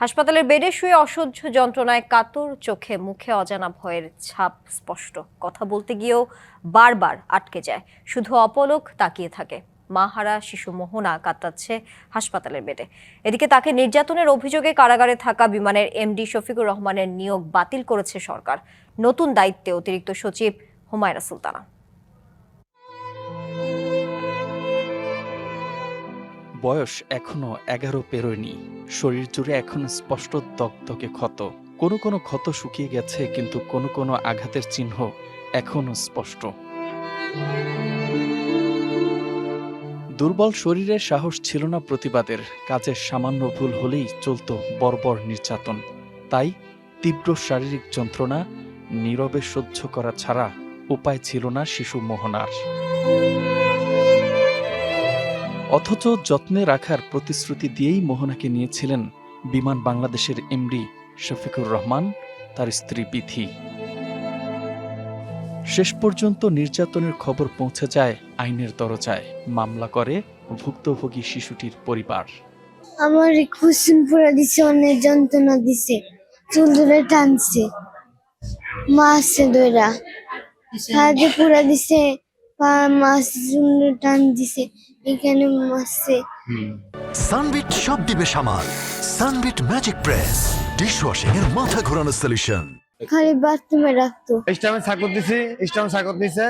হাসপাতালের বেডে শুয়ে অসহ্য যন্ত্রণায় কাতর চোখে মুখে অজানা ভয়ের ছাপ স্পষ্ট। কথা বলতে গিয়েও বারবার আটকে যায়, শুধু অপলক তাকিয়ে থাকে। মাহারা শিশু মোহনা কাতরাচ্ছে হাসপাতালের বেডে। এদিকে তাকে নির্যাতনের অভিযোগে কারাগারে থাকা বিমানের এমডি শফিকুর রহমানের নিয়োগ বাতিল করেছে সরকার। নতুন দায়িত্বে অতিরিক্ত সচিব হুমায়রা সুলতানা। বয়স এখনো 11 পেরোয়নি, শরীর জুড়ে এখনো স্পষ্ট দগদগে ক্ষত। কোনো কোনো ক্ষত শুকিয়ে গেছে, কিন্তু কোনো কোনো আঘাতের চিহ্ন এখনো স্পষ্ট। দুর্বল শরীরে সাহস ছিল না প্রতিবাদের, কাজের সামান্য ভুল হলেই চলত বর্বর নির্যাতন। তাই তীব্র শারীরিক যন্ত্রণা নীরবে সহ্য করা ছাড়া উপায় ছিল না শিশু মোহনার। অথচ যত্নে রাখার প্রতিশ্রুতি দিয়েই মোহনাকে নিয়েছিলেন বিমান বাংলাদেশের এমডি শফিকুর রহমান, তার স্ত্রী বিথি। শেষ পর্যন্ত নির্যাতনের খবর পৌঁছে যায় আইনের দরজায়। মামলা করে ভুক্তভোগী শিশুটির পরিবার। আমার কুসুম পুরা দিছে, অনেক যন্ত্রণা দিছে, চুল ধরে টানছে, মাসে দইরা হাতে পুরা দিছে, মাছ চুল টান দিছে, এখানে মাসে। সানবিট সব দিবে সামাল। সানবিট ম্যাজিক প্রেস ডিশওয়াশিং এর মাথা ঘোরানো সলিউশন। খালি বাথরুমে রাখতো। স্টামে সাকত দিছে।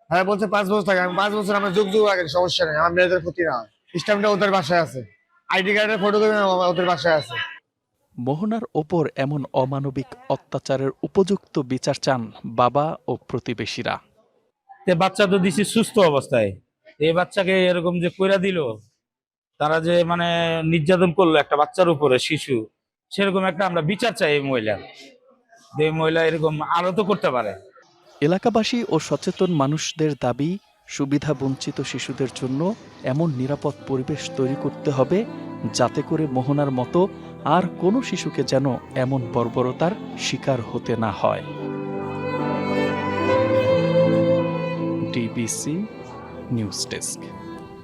হ্যাঁ বলছে 5 বছর থাকে। আমি 5 বছর আমার যুগ আগে, সমস্যা নেই, আমার মেয়েদের ক্ষতি না। স্টামটা ওদের বাসায় আছে, আইডি কার্ডের ফটোকপি ওদের বাসায় আছে। মোহনার ওপর এমন অমানবিক অত্যাচারের উপযুক্ত বিচার চান বাবা ও প্রতিবেশীরা। বাচ্চা তো দিছি সুস্থ অবস্থায়, এই বাচ্চাকে এরকম যে কইরা দিল, তারা যে মানে নির্যাতন করলো একটা বাচ্চার উপরে, শিশু, সেরকম একটা আমরা বিচার চাই এই মহিলা এরকম আরো তো করতে পারে। এলাকাবাসী ও সচেতন মানুষদের দাবি, সুবিধা বঞ্চিত শিশুদের জন্য এমন নিরাপদ পরিবেশ তৈরি করতে হবে, যাতে করে মোহনার মতো আর কোনো শিশুকে যেন এমন বর্বরতার শিকার হতে না হয়। DBC news desk.